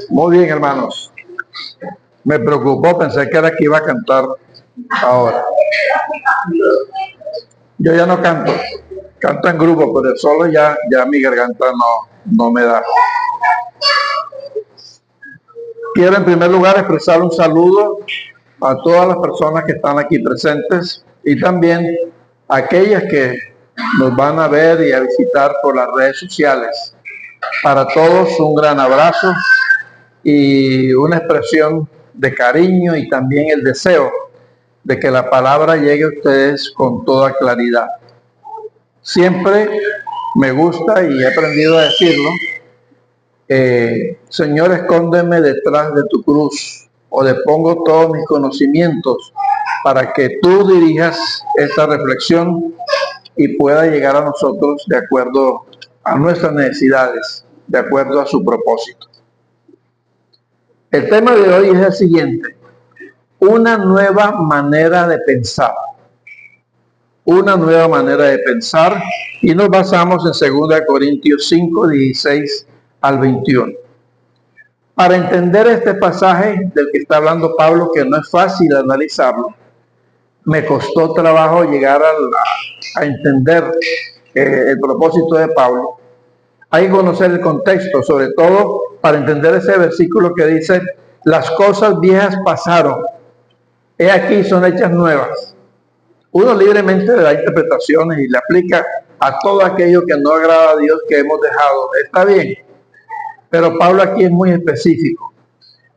Muy bien, hermanos. Me preocupó, pensé que era que iba a cantar ahora. Yo ya no canto, canto en grupo, pero solo ya mi garganta no me da. Quiero en primer lugar expresar un saludo a todas las personas que están aquí presentes y también a aquellas que nos van a ver y a visitar por las redes sociales. Para todos un gran abrazo y una expresión de cariño y también el deseo de que la palabra llegue a ustedes con toda claridad. Siempre me gusta y he aprendido a decirlo, Señor, escóndeme detrás de tu cruz, o depongo todos mis conocimientos para que tú dirijas esta reflexión y pueda llegar a nosotros de acuerdo a nuestras necesidades, de acuerdo a su propósito. El tema de hoy es el siguiente: una nueva manera de pensar. Una nueva manera de pensar, y nos basamos en 2 Corintios 5, 16 al 21. Para entender este pasaje del que está hablando Pablo, que no es fácil analizarlo, me costó trabajo llegar a entender el propósito de Pablo. Hay que conocer el contexto, sobre todo para entender ese versículo que dice: las cosas viejas pasaron, he aquí son hechas nuevas. Uno libremente le da interpretaciones y le aplica a todo aquello que no agrada a Dios que hemos dejado. Está bien, pero Pablo aquí es muy específico.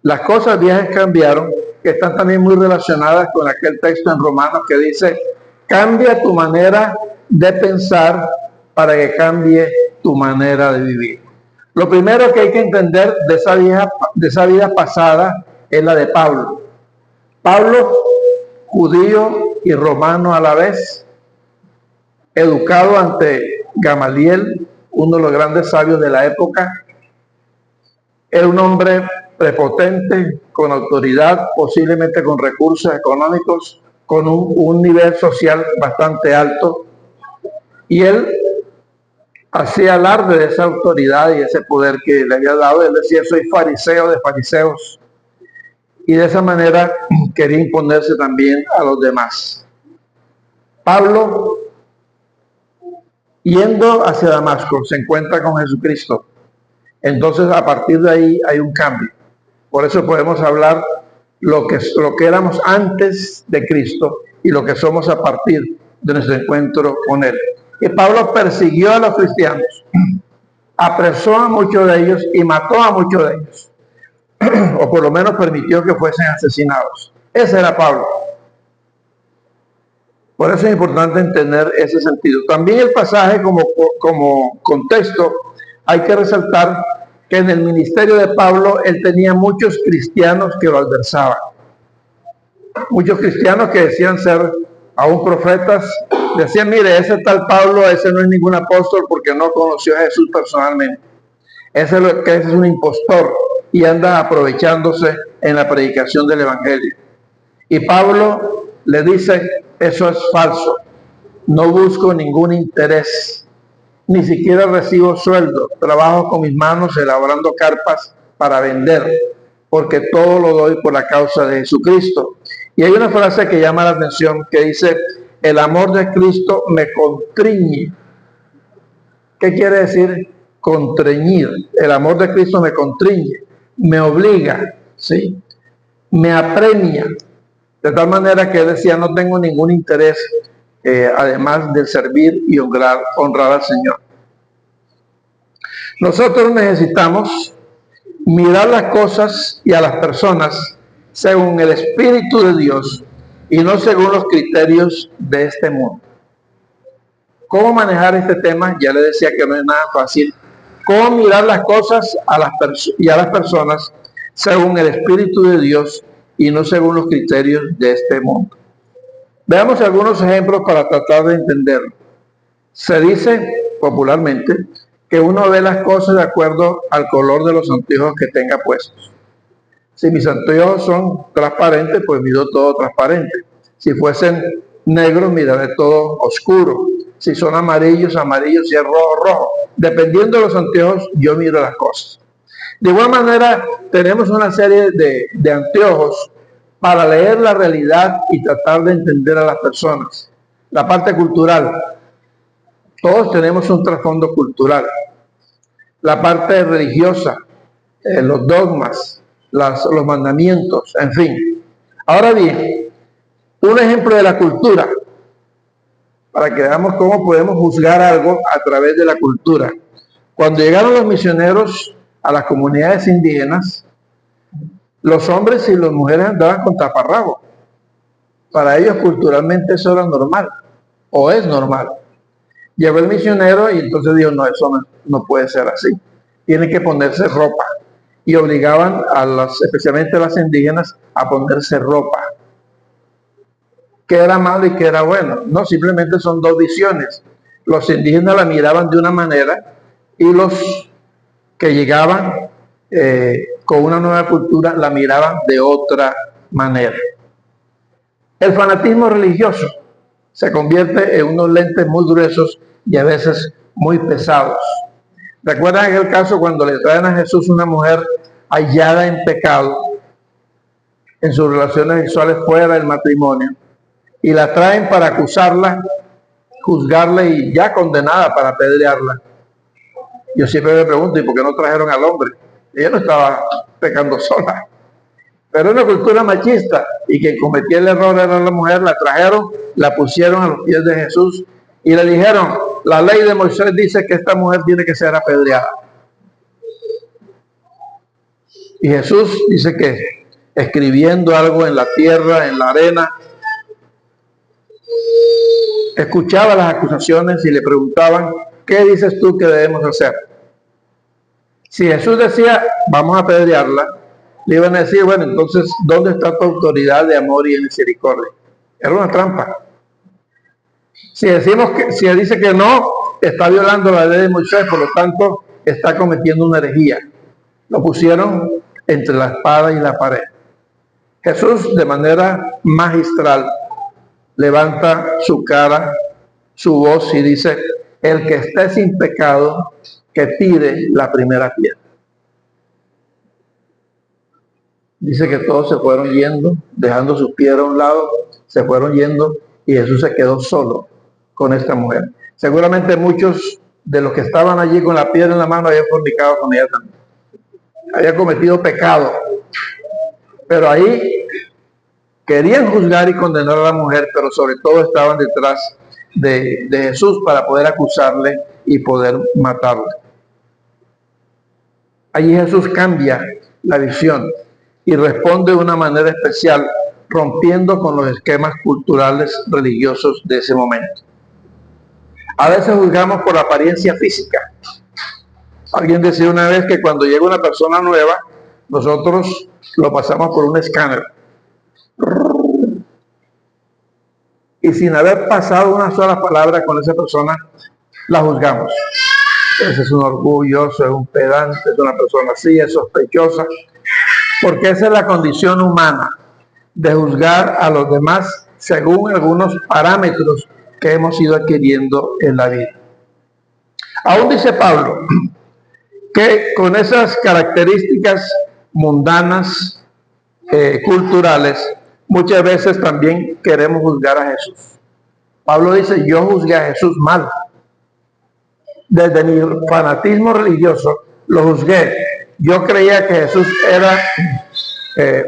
Las cosas viejas cambiaron, que están también muy relacionadas con aquel texto en Romanos que dice: cambia tu manera de pensar para que cambie tu manera de vivir. Lo primero que hay que entender de esa vida pasada es la de Pablo. Pablo, judío y romano a la vez, educado ante Gamaliel, uno de los grandes sabios de la época, era un hombre prepotente, con autoridad, posiblemente con recursos económicos, con un nivel social bastante alto, y él hacía alarde de esa autoridad y ese poder que le había dado. Él decía: soy fariseo de fariseos, y de esa manera quería imponerse también a los demás. Pablo, yendo hacia Damasco, se encuentra con Jesucristo. Entonces, a partir de ahí hay un cambio. Por eso podemos hablar lo que éramos antes de Cristo y lo que somos a partir de nuestro encuentro con Él. Y Pablo persiguió a los cristianos, apresó a muchos de ellos y mató a muchos de ellos, o por lo menos permitió que fuesen asesinados. Ese era Pablo. Por eso es importante entender ese sentido. También el pasaje como contexto, hay que resaltar que en el ministerio de Pablo él tenía muchos cristianos que lo adversaban. Muchos cristianos que decían ser aún profetas, decían: mire, ese tal Pablo, ese no es ningún apóstol porque no conoció a Jesús personalmente. Ese es un impostor y anda aprovechándose en la predicación del evangelio. Y Pablo le dice: eso es falso, no busco ningún interés, ni siquiera recibo sueldo, trabajo con mis manos elaborando carpas para vender, porque todo lo doy por la causa de Jesucristo. Y hay una frase que llama la atención que dice: el amor de Cristo me constriñe. ¿Qué quiere decir constreñir? El amor de Cristo me constriñe, me obliga, ¿sí? Me apremia. De tal manera que él decía: no tengo ningún interés, además de servir y honrar al Señor. Nosotros necesitamos mirar las cosas y a las personas según el Espíritu de Dios y no según los criterios de este mundo. ¿Cómo manejar este tema? Ya le decía que no es nada fácil. ¿Cómo mirar las cosas a las personas según el Espíritu de Dios y no según los criterios de este mundo? Veamos algunos ejemplos para tratar de entenderlo. Se dice popularmente que uno ve las cosas de acuerdo al color de los anteojos que tenga puestos. Si mis anteojos son transparentes, pues miro todo transparente. Si fuesen negros, miraré todo oscuro. Si son amarillos, amarillos, si es rojo, rojo. Dependiendo de los anteojos, yo miro las cosas. De igual manera, tenemos una serie de anteojos para leer la realidad y tratar de entender a las personas. La parte cultural. Todos tenemos un trasfondo cultural. La parte religiosa, los dogmas, los mandamientos, en fin. Ahora bien, un ejemplo de la cultura, para que veamos cómo podemos juzgar algo a través de la cultura. Cuando llegaron los misioneros a las comunidades indígenas, los hombres y las mujeres andaban con taparrabos. Para ellos culturalmente eso era normal, o es normal. Llegó el misionero y entonces dijo, no, eso no puede ser así. Tienen que ponerse ropa. Y obligaban especialmente a las indígenas, a ponerse ropa. ¿Qué era malo y qué era bueno? No, simplemente son dos visiones. Los indígenas la miraban de una manera y los que llegaban con una nueva cultura la miraban de otra manera. El fanatismo religioso se convierte en unos lentes muy gruesos y a veces muy pesados. ¿Recuerdan aquel caso cuando le traen a Jesús una mujer hallada en pecado en sus relaciones sexuales fuera del matrimonio? Y la traen para acusarla, juzgarla y ya condenada para apedrearla. Yo siempre me pregunto, ¿y por qué no trajeron al hombre? Ella no estaba pecando sola. Pero una cultura machista y quien cometía el error era la mujer, la trajeron, la pusieron a los pies de Jesús y le dijeron, la ley de Moisés dice que esta mujer tiene que ser apedreada. Y Jesús dice que escribiendo algo en la tierra, en la arena, escuchaba las acusaciones y le preguntaban, ¿qué dices tú que debemos hacer? Si Jesús decía, vamos a apedrearla, le iban a decir, bueno, entonces, ¿dónde está tu autoridad de amor y de misericordia? Era una trampa. Si él dice que no, está violando la ley de Moisés, por lo tanto, está cometiendo una herejía. Lo pusieron entre la espada y la pared. Jesús, de manera magistral, levanta su cara, su voz y dice, el que esté sin pecado, que tire la primera piedra. Dice que todos se fueron yendo, dejando sus piedras a un lado, se fueron yendo y Jesús se quedó solo con esta mujer. Seguramente muchos de los que estaban allí con la piedra en la mano habían fornicado con ella también. Habían cometido pecado. Pero ahí querían juzgar y condenar a la mujer, pero sobre todo estaban detrás de Jesús para poder acusarle y poder matarle. Allí Jesús cambia la visión y responde de una manera especial, rompiendo con los esquemas culturales religiosos de ese momento. A veces juzgamos por apariencia física. Alguien decía una vez que cuando llega una persona nueva, nosotros lo pasamos por un escáner. Y sin haber pasado una sola palabra con esa persona, la juzgamos. Ese es un orgulloso, es un pedante, es una persona así, es sospechosa. Porque esa es la condición humana, de juzgar a los demás según algunos parámetros que hemos ido adquiriendo en la vida. Aún dice Pablo que con esas características mundanas, culturales, muchas veces también queremos juzgar a Jesús. Pablo dice, yo juzgué a Jesús mal. Desde mi fanatismo religioso lo juzgué. Yo creía que Jesús era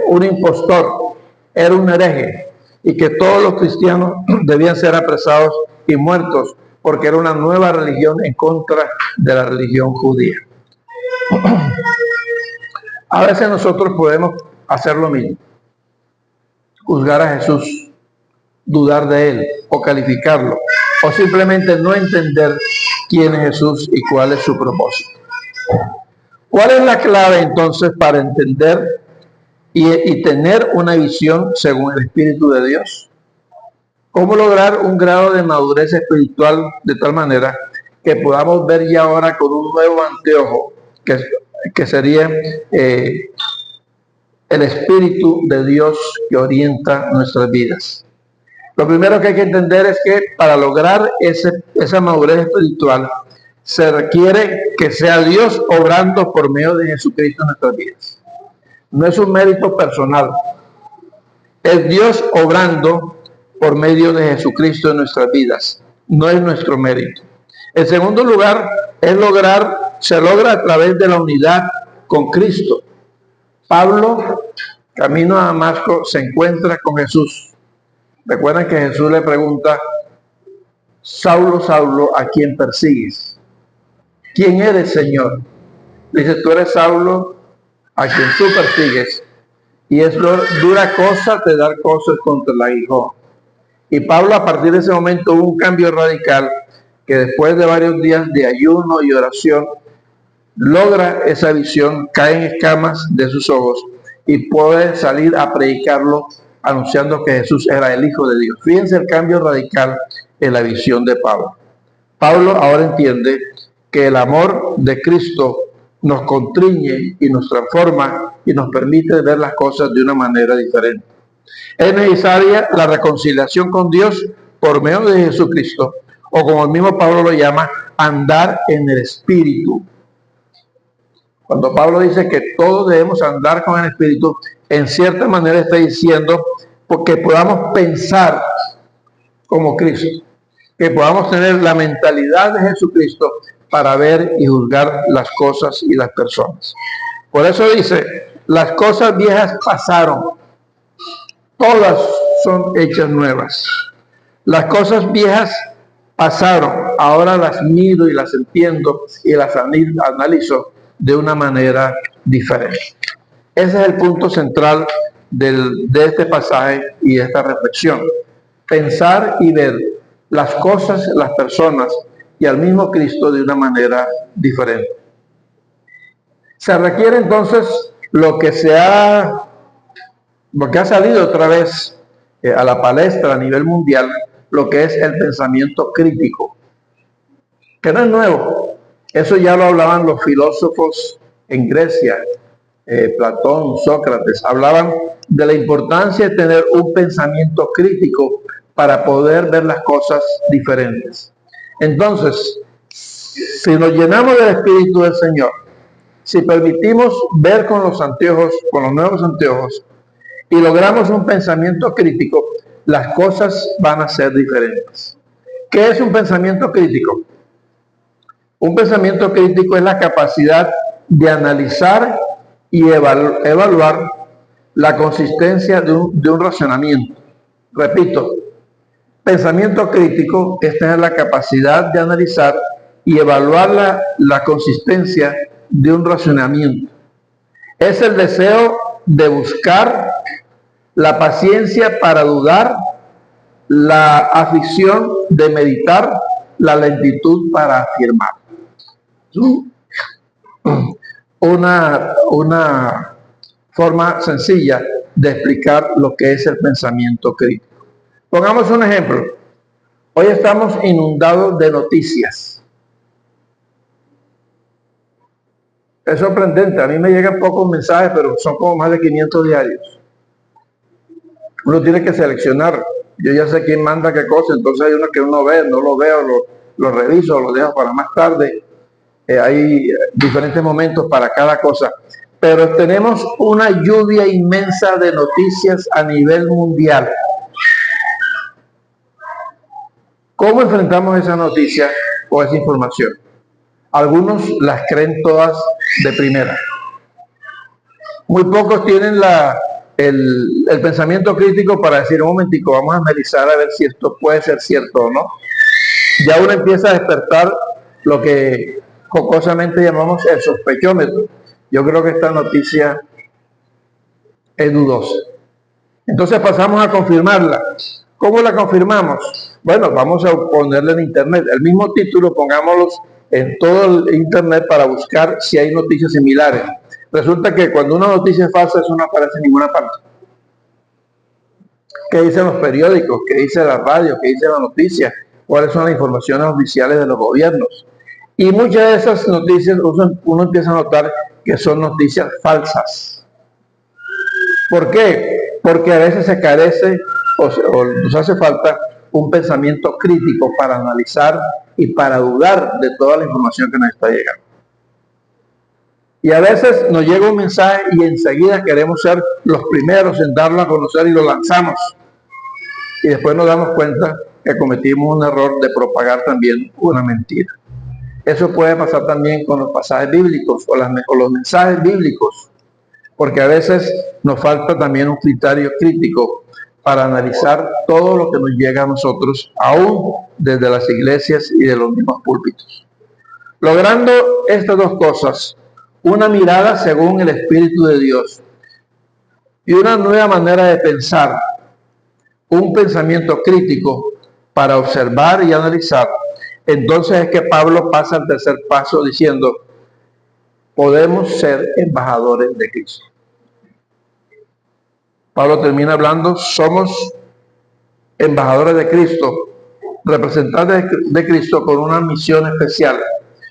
un impostor, era un hereje y que todos los cristianos debían ser apresados y muertos porque era una nueva religión en contra de la religión judía. A veces nosotros podemos hacer lo mismo, juzgar a Jesús, dudar de él o calificarlo o simplemente no entender quién es Jesús y cuál es su propósito. ¿Cuál es la clave entonces para entender y tener una visión según el Espíritu de Dios? ¿Cómo lograr un grado de madurez espiritual de tal manera que podamos ver ya ahora con un nuevo anteojo, que sería el Espíritu de Dios que orienta nuestras vidas? Lo primero que hay que entender es que para lograr esa madurez espiritual se requiere que sea Dios obrando por medio de Jesucristo en nuestras vidas. No es un mérito personal, es Dios obrando por medio de Jesucristo en nuestras vidas, no es nuestro mérito. En segundo lugar, se logra a través de la unidad con Cristo. Pablo, camino a Damasco, se encuentra con Jesús. Recuerdan que Jesús le pregunta: Saulo, Saulo, ¿a quién persigues? ¿Quién eres, Señor? Dice: tú eres Saulo, a quien tú persigues, y es dura cosa te dar cosas contra el aguijón. Y Pablo, a partir de ese momento, hubo un cambio radical, que después de varios días de ayuno y oración, logra esa visión, cae en escamas de sus ojos y puede salir a predicarlo, anunciando que Jesús era el Hijo de Dios. Fíjense el cambio radical en la visión de Pablo. Pablo ahora entiende que el amor de Cristo nos constriñe y nos transforma y nos permite ver las cosas de una manera diferente. Es necesaria la reconciliación con Dios por medio de Jesucristo, o como el mismo Pablo lo llama, andar en el Espíritu. Cuando Pablo dice que todos debemos andar con el Espíritu, en cierta manera está diciendo porque podamos pensar como Cristo, que podamos tener la mentalidad de Jesucristo para ver y juzgar las cosas y las personas. Por eso dice: las cosas viejas pasaron, todas son hechas nuevas. Las cosas viejas pasaron, ahora las miro y las entiendo y las analizo de una manera diferente. Ese es el punto central de este pasaje y de esta reflexión. Pensar y ver las cosas, las personas y al mismo Cristo de una manera diferente. Se requiere entonces lo que ha salido otra vez a la palestra a nivel mundial, lo que es el pensamiento crítico, que no es nuevo. Eso ya lo hablaban los filósofos en Grecia, Platón, Sócrates, hablaban de la importancia de tener un pensamiento crítico para poder ver las cosas diferentes. Entonces, si nos llenamos del Espíritu del Señor, si permitimos ver con los anteojos, con los nuevos anteojos, y logramos un pensamiento crítico, las cosas van a ser diferentes. ¿Qué es un pensamiento crítico? Un pensamiento crítico es la capacidad de analizar y evaluar la consistencia de un razonamiento. Repito, pensamiento crítico es tener la capacidad de analizar y evaluar la consistencia de un razonamiento. Es el deseo de buscar, la paciencia para dudar, la afición de meditar, la lentitud para afirmar. Una forma sencilla de explicar lo que es el pensamiento crítico. Pongamos un ejemplo. Hoy estamos inundados de noticias. Es sorprendente, a mí me llegan pocos mensajes, pero son como más de 500 diarios. Uno tiene que seleccionar. Yo ya sé quién manda qué cosa, entonces hay uno que uno ve, no lo veo, lo reviso, lo dejo para más tarde. Hay diferentes momentos para cada cosa. Pero tenemos una lluvia inmensa de noticias a nivel mundial. ¿Cómo enfrentamos esa noticia o esa información? Algunos las creen todas de primera. Muy pocos tienen el pensamiento crítico para decir: un momentico, vamos a analizar a ver si esto puede ser cierto o no. Ya uno empieza a despertar lo que jocosamente llamamos el sospechómetro. Yo creo que esta noticia es dudosa. Entonces pasamos a confirmarla. ¿Cómo la confirmamos? Bueno, vamos a ponerle en internet el mismo título, pongámoslo en todo el internet para buscar si hay noticias similares. Resulta que cuando una noticia es falsa, eso no aparece en ninguna parte. ¿Qué dicen los periódicos? ¿Qué dice la radio? ¿Qué dice la noticia? ¿Cuáles son las informaciones oficiales de los gobiernos? Y muchas de esas noticias uno empieza a notar que son noticias falsas. ¿Por qué? Porque a veces se carece o nos hace falta un pensamiento crítico para analizar y para dudar de toda la información que nos está llegando. Y a veces nos llega un mensaje y enseguida queremos ser los primeros en darlo a conocer y lo lanzamos. Y después nos damos cuenta que cometimos un error de propagar también una mentira. Eso puede pasar también con los pasajes bíblicos o los mensajes bíblicos, porque a veces nos falta también un criterio crítico para analizar todo lo que nos llega a nosotros, aún desde las iglesias y de los mismos púlpitos. Logrando estas dos cosas, una mirada según el Espíritu de Dios y una nueva manera de pensar, un pensamiento crítico para observar y analizar, entonces es que Pablo pasa al tercer paso diciendo, podemos ser embajadores de Cristo. Pablo termina hablando, somos embajadores de Cristo, representantes de Cristo con una misión especial,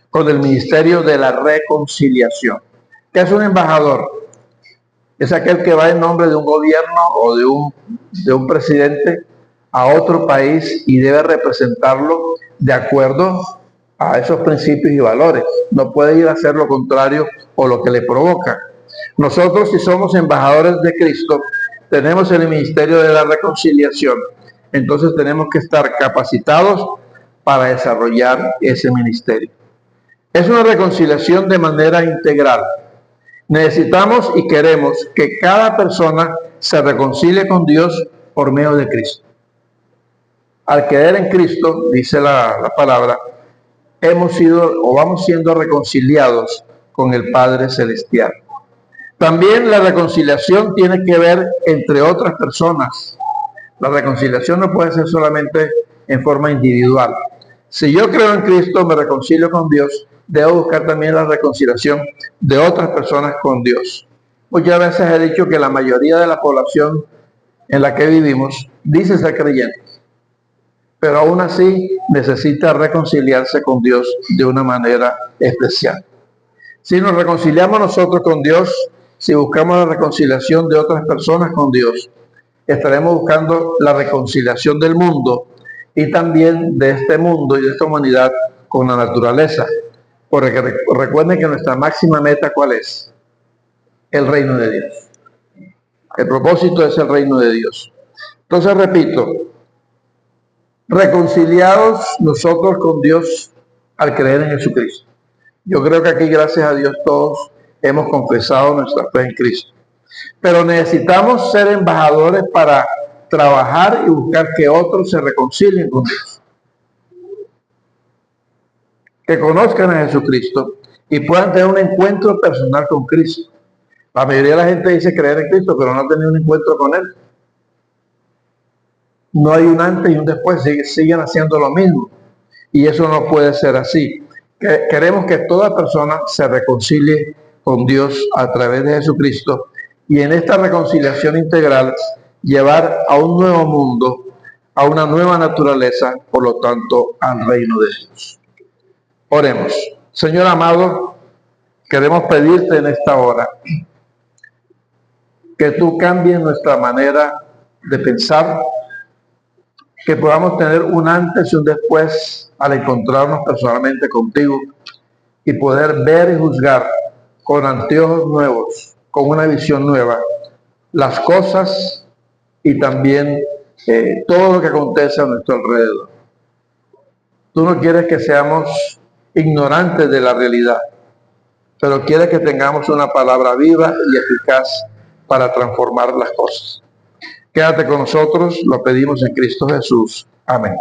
con el ministerio de la reconciliación. ¿Qué es un embajador? Es aquel que va en nombre de un gobierno o de un presidente a otro país y debe representarlo de acuerdo a esos principios y valores. No puede ir a hacer lo contrario o lo que le provoca. Nosotros, si somos embajadores de Cristo, tenemos el ministerio de la reconciliación. Entonces tenemos que estar capacitados para desarrollar ese ministerio. Es una reconciliación de manera integral. Necesitamos y queremos que cada persona se reconcilie con Dios por medio de Cristo. Al creer en Cristo, dice la palabra, hemos sido o vamos siendo reconciliados con el Padre Celestial. También la reconciliación tiene que ver entre otras personas. La reconciliación no puede ser solamente en forma individual. Si yo creo en Cristo, me reconcilio con Dios, debo buscar también la reconciliación de otras personas con Dios. Muchas veces he dicho que la mayoría de la población en la que vivimos dice ser creyente, pero aún así necesita reconciliarse con Dios de una manera especial. Si nos reconciliamos nosotros con Dios, si buscamos la reconciliación de otras personas con Dios, estaremos buscando la reconciliación del mundo y también de este mundo y de esta humanidad con la naturaleza. Porque recuerden que nuestra máxima meta, ¿cuál es? El reino de Dios. El propósito es el reino de Dios. Entonces, repito, reconciliados nosotros con Dios al creer en Jesucristo. Yo creo que aquí, gracias a Dios, todos hemos confesado nuestra fe en Cristo. Pero necesitamos ser embajadores para trabajar y buscar que otros se reconcilien con Dios. Que conozcan a Jesucristo y puedan tener un encuentro personal con Cristo. La mayoría de la gente dice creer en Cristo, pero no ha tenido un encuentro con Él. No hay un antes y un después, siguen haciendo lo mismo. Y eso no puede ser así. Queremos que toda persona se reconcilie con Dios a través de Jesucristo y en esta reconciliación integral llevar a un nuevo mundo, a una nueva naturaleza, por lo tanto, al reino de Dios. Oremos. Señor amado, queremos pedirte en esta hora que tú cambies nuestra manera de pensar, que podamos tener un antes y un después al encontrarnos personalmente contigo y poder ver y juzgar con anteojos nuevos, con una visión nueva, las cosas y también todo lo que acontece a nuestro alrededor. Tú no quieres que seamos ignorantes de la realidad, pero quieres que tengamos una palabra viva y eficaz para transformar las cosas. Quédate con nosotros, lo pedimos en Cristo Jesús. Amén.